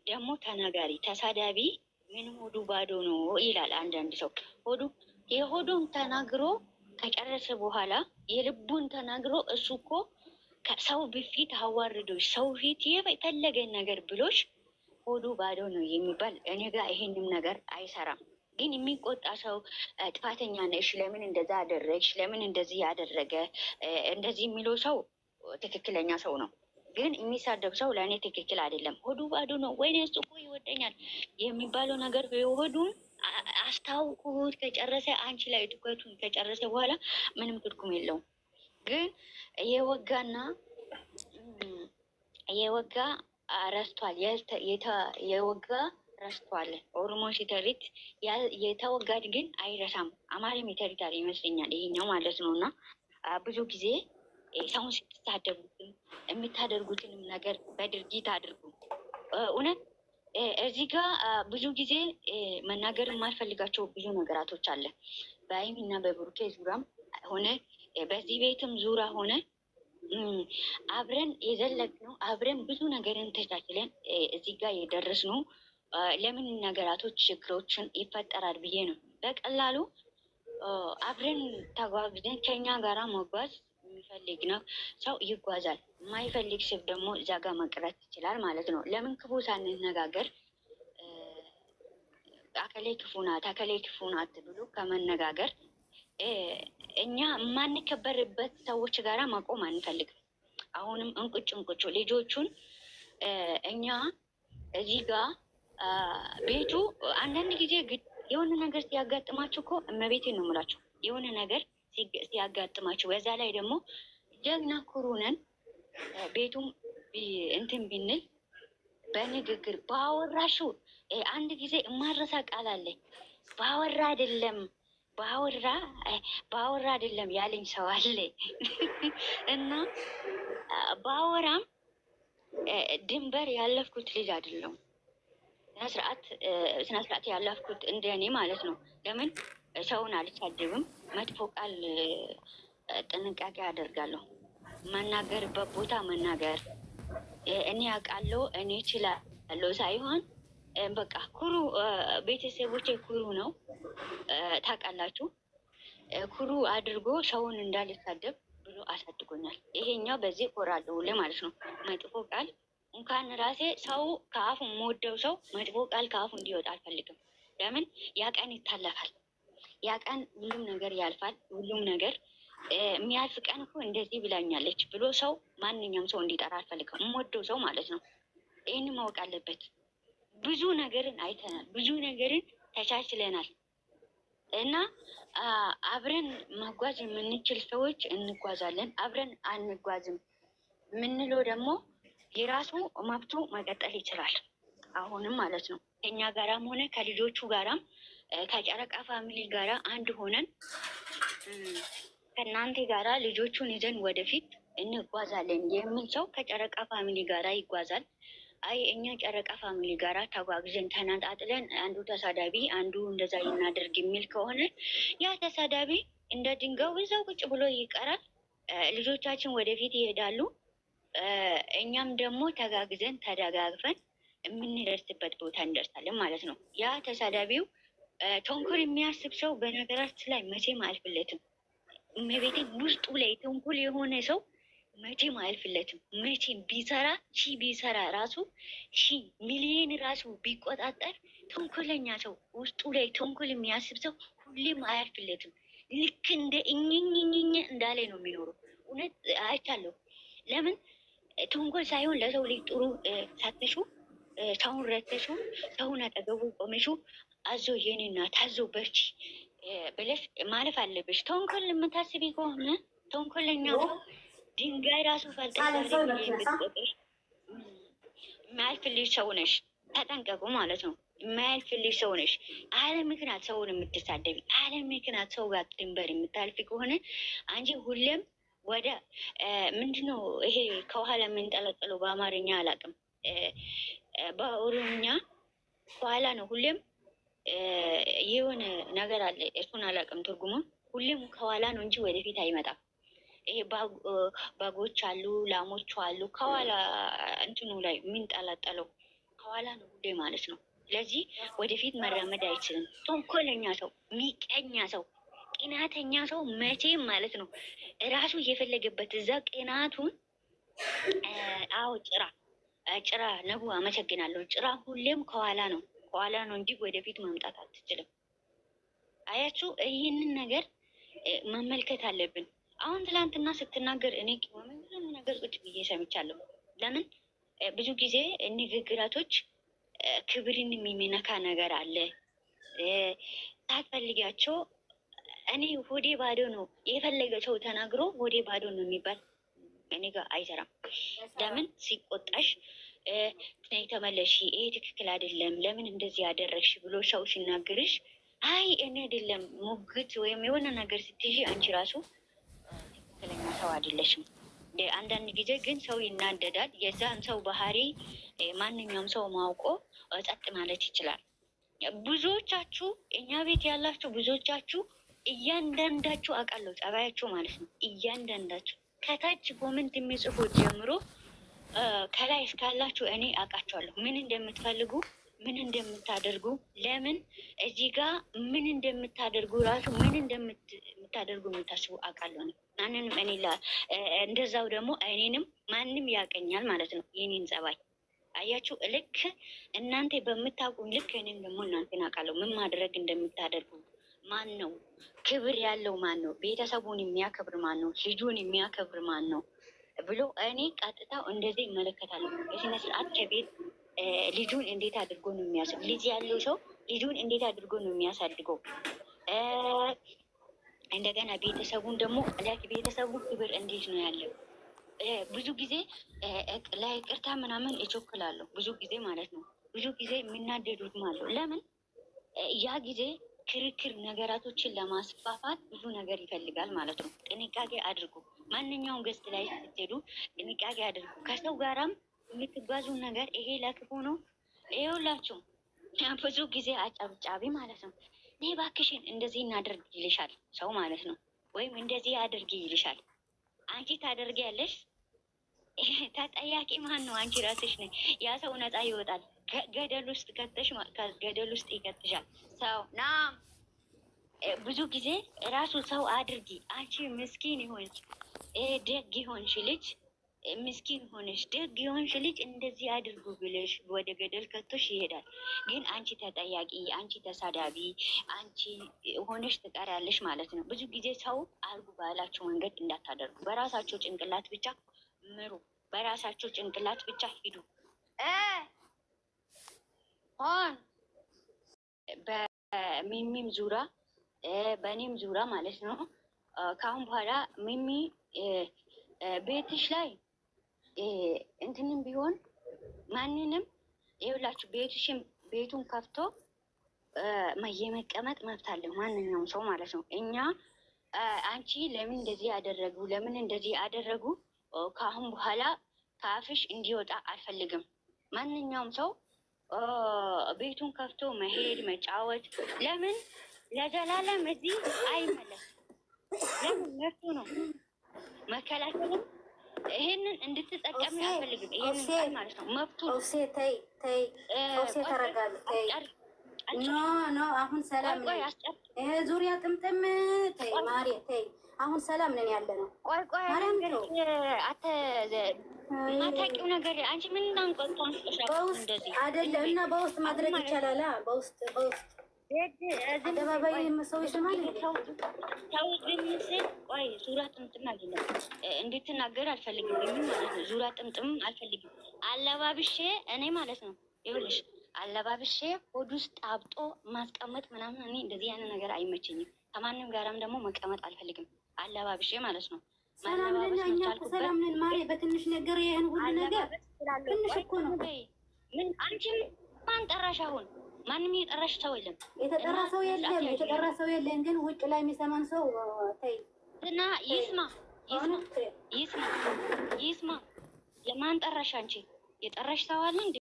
ደግሞ ተናጋሪ ተሳዳቢ ምን ሆዱ ባዶ ነው ይላል አንዳንድ ሰው። የሆዱን ተናግሮ ከጨረሰ በኋላ የልቡን ተናግሮ እሱ እኮ ከሰው በፊት አዋርዶች ሰው ፊት የፈለገ ነገር ብሎች ሆዱ ባዶ ነው የሚባል እኔ ጋር ይሄንም ነገር አይሰራም። ግን የሚቆጣ ሰው ጥፋተኛ ነሽ፣ ለምን እንደዛ አደረግሽ፣ ለምን እንደዚህ ያደረገ እንደዚህ የሚለው ሰው ትክክለኛ ሰው ነው። ግን የሚሳደብ ሰው ለእኔ ትክክል አይደለም። ሆዱ ባዶ ነው ወይኔ እሱ እኮ ይወደኛል የሚባለው ነገር ሆዱን አስታውቁት ከጨረሰ አንቺ ላይ ትኩረቱን ከጨረሰ በኋላ ምንም ትርጉም የለውም። ግን የወጋ ረስቷል፣ የወጋ ረስቷል። ኦሮሞ ሲተሪት የተወጋድ ግን አይረሳም። አማርም ይተሪታል ይመስለኛል ይሄኛው ማለት ነው። እና ብዙ ጊዜ ሰውን ስትሳደቡትም የምታደርጉትንም ነገር በድርጊት አድርጉ። እውነት እዚህ ጋ ብዙ ጊዜ መናገር የማልፈልጋቸው ብዙ ነገራቶች አለ። በሀይሚ እና በብሩኬ ዙራም ሆነ በዚህ ቤትም ዙራ ሆነ አብረን የዘለቅነው አብረን ብዙ ነገርን ተቻችለን እዚህ ጋር የደረስነው ለምን ነገራቶች ችግሮችን ይፈጠራል ብዬ ነው። በቀላሉ አብረን ተጓጉዘን ከኛ ጋራ መጓዝ የሚፈልግ ነው ሰው ይጓዛል። የማይፈልግ ሰው ደግሞ እዛ ጋር መቅረት ይችላል ማለት ነው። ለምን ክፉ ሳንነጋገር አከሌ ክፉ ናት አከሌ ክፉ ናት ብሎ ከመነጋገር እኛ የማንከበርበት ሰዎች ጋራ ማቆም አንፈልግም። አሁንም እንቁጭ ልጆቹን እኛ እዚህ ጋር ቤቱ አንዳንድ ጊዜ የሆነ ነገር ሲያጋጥማችሁ እኮ እመቤቴን ነው የምላችሁ፣ የሆነ ነገር ሲያጋጥማችሁ በዛ ላይ ደግሞ ጀግና ኩሩነን ቤቱም እንትን ብንል በንግግር ባወራሹ አንድ ጊዜ የማረሳ ቃል አለኝ። ባወራ አይደለም ያለኝ ሰው አለ እና ባወራም ድንበር ያለፍኩት ልጅ አይደለሁም። ስነ ስርዓት ያለፍኩት እንደኔ ማለት ነው። ለምን ሰውን አልሳደብም፣ መጥፎ ቃል ጥንቃቄ አደርጋለሁ። መናገርበት ቦታ መናገር እኔ አውቃለሁ እኔ እችላለሁ ሳይሆን በቃ ኩሩ ቤተሰቦቼ ኩሩ ነው ታውቃላችሁ። ኩሩ አድርጎ ሰውን እንዳልሳደብ ብሎ አሳድጎኛል። ይሄኛው በዚህ እኮራለሁ ማለት ነው። መጥፎ ቃል እንኳን ራሴ ሰው ከአፉ የምወደው ሰው መጥፎ ቃል ከአፉ እንዲወጣ አልፈልግም። ለምን ያ ቀን ይታለፋል። ያ ቀን ሁሉም ነገር ያልፋል። ሁሉም ነገር የሚያልፍ ቀን እኮ እንደዚህ ብላኛለች ብሎ ሰው ማንኛውም ሰው እንዲጠራ አልፈልግም። የምወደው ሰው ማለት ነው። ይህን ማወቅ አለበት። ብዙ ነገርን አይተናል። ብዙ ነገርን ተቻችለናል እና አብረን መጓዝ የምንችል ሰዎች እንጓዛለን። አብረን አንጓዝም የምንለው ደግሞ የራሱ መብቱ መቀጠል ይችላል። አሁንም ማለት ነው ከኛ ጋራም ሆነ ከልጆቹ ጋራም ከጨረቃ ፋሚሊ ጋራ አንድ ሆነን ከእናንተ ጋራ ልጆቹን ይዘን ወደፊት እንጓዛለን የሚል ሰው ከጨረቃ ፋሚሊ ጋራ ይጓዛል። አይ እኛ ጨረቃ ፋሚሊ ጋራ ተጓጉዘን ተናጣጥለን አንዱ ተሳዳቢ አንዱ እንደዛ ይናደርግ የሚል ከሆነ ያ ተሳዳቢ እንደ ድንጋዩ እዛው ቁጭ ብሎ ይቀራል። ልጆቻችን ወደፊት ይሄዳሉ። እኛም ደግሞ ተጋግዘን ተደጋግፈን የምንደርስበት ቦታ እንደርሳለን ማለት ነው። ያ ተሳዳቢው ተንኮል የሚያስብ ሰው በነገራችን ላይ መቼም አያልፍለትም። እመቤቴ ውስጡ ላይ ተንኮል የሆነ ሰው መቼም አያልፍለትም። መቼም ቢሰራ ራሱ ሚሊዮን ራሱ ቢቆጣጠር ተንኮለኛ ሰው ውስጡ ላይ ተንኮል የሚያስብ ሰው ሁሌም አያልፍለትም። ልክ እንደ እኝኝኝኝ እንዳለ ነው የሚኖረው። እውነት አይቻለሁ። ለምን ተንኮል ሳይሆን ለሰው ልጅ ጥሩ ሳትሹ ሰውን ረተሹ ሰውን አጠገቡ ቆመሹ አዞ የኔ እናት አዞ በርቺ ብለሽ ማለፍ አለብሽ። ተንኮል የምታስቢ ከሆነ ተንኮለኛ ሰው ድንጋይ ራሱ ፈልጠሽ የማያልፍልሽ ሰው ነሽ። ተጠንቀቁ ማለት ነው። የማያልፍልሽ ሰው ነሽ። አለ ምክንያት ሰውን የምትሳደቢ አለ ምክንያት ሰው ጋር ድንበር የምታልፊ ከሆነ አንቺ ሁሌም ወደ ምንድነው ይሄ ከኋላ የምንጠለጠለው በአማርኛ አላውቅም፣ በኦሮምኛ ከኋላ ነው። ሁሌም የሆነ ነገር አለ፣ እሱን አላውቅም ትርጉሙን። ሁሌም ከኋላ ነው እንጂ ወደፊት አይመጣም። ይሄ በጎች አሉ፣ ላሞቹ አሉ፣ ከኋላ እንትኑ ላይ የሚንጠለጠለው ከኋላ ነው ሁሌ ማለት ነው። ስለዚህ ወደፊት መራመድ አይችልም። ተንኮለኛ ሰው፣ ሚቀኛ ሰው፣ ቅናተኛ ሰው መቼም ማለት ነው ራሱ እየፈለገበት እዛ ቅናቱን አዎ ጭራ ነቡ አመሰግናለሁ። ጭራ ሁሌም ከኋላ ነው እንጂ ወደፊት ማምጣት አትችልም። አያችሁ፣ ይህንን ነገር መመልከት አለብን። አሁን ትላንትና ስትናገር እኔ ምንም ነገር ቁጭ ብዬ ሰምቻለሁ። ለምን ብዙ ጊዜ ንግግራቶች ክብርን የሚነካ ነገር አለ። ሳትፈልጋቸው እኔ ሆዴ ባዶ ነው የፈለገ ሰው ተናግሮ ሆዴ ባዶ ነው የሚባል እኔ ጋር አይሰራም። ለምን ሲቆጣሽ ተመለሽ፣ ይሄ ትክክል አይደለም፣ ለምን እንደዚህ ያደረግሽ ብሎ ሰው ሲናገርሽ አይ እኔ አይደለም ሙግት ወይም የሆነ ነገር ስትይዥ አንቺ ራሱ ትክክለኛ ሰው አይደለሽም። አንዳንድ ጊዜ ግን ሰው ይናደዳል። የዛን ሰው ባህሪ ማንኛውም ሰው ማውቆ ጸጥ ማለት ይችላል። ብዙዎቻችሁ እኛ ቤት ያላችሁ ብዙዎቻችሁ እያንዳንዳችሁ አውቃለሁ ጸባያችሁ ማለት ነው። እያንዳንዳችሁ ከታች ኮመንት የሚጽፉት ጀምሮ ከላይ እስካላችሁ እኔ አውቃችኋለሁ ምን እንደምትፈልጉ ምን እንደምታደርጉ ለምን እዚህ ጋር ምን እንደምታደርጉ ራሱ ምን እንደምታደርጉ የምታስቡ አውቃለሁ ነው። ማንንም እኔ እንደዛው ደግሞ እኔንም ማንም ያቀኛል ማለት ነው። የኔን ጸባይ አያችሁ። ልክ እናንተ በምታውቁኝ ልክ እኔም ደግሞ እናንተን አውቃለሁ ምን ማድረግ እንደምታደርጉ። ማን ነው ክብር ያለው ማን ነው? ቤተሰቡን የሚያከብር ማን ነው? ልጁን የሚያከብር ማን ነው ብሎ እኔ ቀጥታው እንደዚህ ይመለከታለሁ። በስነ ስርዓት ከቤት ልጁን እንዴት አድርጎ ነው የሚያሳድገው? ልጅ ያለው ሰው ልጁን እንዴት አድርጎ ነው የሚያሳድገው? እንደገና ቤተሰቡን ደግሞ ለቤተሰቡ ክብር እንዴት ነው ያለው? ብዙ ጊዜ ለይቅርታ ምናምን እቾክላለሁ። ብዙ ጊዜ ማለት ነው። ብዙ ጊዜ የሚናደዱት ማለት ለምን ያ ጊዜ ክርክር ነገራቶችን ለማስፋፋት ብዙ ነገር ይፈልጋል ማለት ነው። ጥንቃቄ አድርጉ። ማንኛውም ገጽ ላይ ስትሄዱ ጥንቃቄ አድርጉ። ከሰው ጋራም የምትጓዙ ነገር ይሄ ለክፉ ነው። ይኸውላችሁ ብዙ ጊዜ አጨብጫቢ ማለት ነው። እኔ እባክሽን እንደዚህ እናደርግ ይልሻል ሰው ማለት ነው። ወይም እንደዚህ አድርጊ ይልሻል። አንቺ ታደርጊያለሽ። ተጠያቂ ማን ነው? አንቺ ራስሽ ነሽ። ያ ሰው ነፃ ይወጣል። ገደል ውስጥ ከተሽ ገደል ውስጥ ይከትሻል ሰው ና ብዙ ጊዜ ራሱ ሰው አድርጊ። አንቺ ምስኪን ይሆንሽ ደግ ይሆንሽ ልጅ ምስኪን ሆነሽ ደግ የሆንሽ ልጅ እንደዚህ አድርጉ ብለሽ ወደ ገደል ከቶሽ ይሄዳል። ግን አንቺ ተጠያቂ፣ አንቺ ተሳዳቢ፣ አንቺ ሆነሽ ትቀሪያለሽ ማለት ነው። ብዙ ጊዜ ሰው አርጉ ባላችሁ መንገድ እንዳታደርጉ። በራሳቸው ጭንቅላት ብቻ ምሩ። በራሳቸው ጭንቅላት ብቻ ሂዱ። ሆን በሚሚም ዙራ በእኔም ዙራ ማለት ነው። ከአሁን በኋላ ሚሚ ቤትሽ ላይ እንትንም ቢሆን ማንንም ይኸውላችሁ ቤቱን ከፍቶ የመቀመጥ መብት አለው ማንኛውም ሰው ማለት ነው። እኛ አንቺ ለምን እንደዚህ ያደረጉ ለምን እንደዚህ ያደረጉ ከአሁን በኋላ ከአፍሽ እንዲወጣ አልፈልግም። ማንኛውም ሰው ቤቱን ከፍቶ መሄድ መጫወት፣ ለምን ለዘላለም እዚህ አይመለስም። ለምን መብቱ ነው። መከላከልም ይሄንን እንድትጠቀሚ አልፈልግም። ይሄንን ቃል ማለት ነው መብቱ ነው። ተይ ተረጋጊ። ኖ አሁን ሰላም ነን። ይሄ ዙሪያ ጥምጥም ተይ ማሪ ተይ። አሁን ሰላም ነን ያለ ነው። ቆይ ማታውቂው ነገር አንቺ ምን እንዳንቆጣን እንደዚህ አይደለም እና በውስጥ ማድረግ ይቻላል። በውስጥ አደባባይ ሰው ይሰማል። ሰው ግን ምስል ቆይ ዙራ ጥምጥም አይደለም እንድትናገር አልፈልግም ማለት ነው። ዙራ ጥምጥም አልፈልግም። አለባብሼ እኔ ማለት ነው ይኸውልሽ አለባብሼ ሆድ ውስጥ አብጦ ማስቀመጥ ምናምን እኔ እንደዚህ ያለ ነገር አይመቸኝም። ከማንም ጋራም ደግሞ መቀመጥ አልፈልግም። አለባብሼ ማለት ነው። ሰላም ነን እኛ እኮ ሰላም ነን ማሪ። በትንሽ ነገር ይሄን ሁሉ ነገር ትንሽ እኮ ነው። ምን አንቺ ማን ጠራሽ? አሁን ማንም የጠራሽ ሰው የለም። የተጠራ ሰው የለም። ግን ውጭ ላይ የሚሰማን ሰው ተይ እና ይስማ። ለማን ጠራሽ? አንቺ የጠራሽ ሰው አለ እንዴ?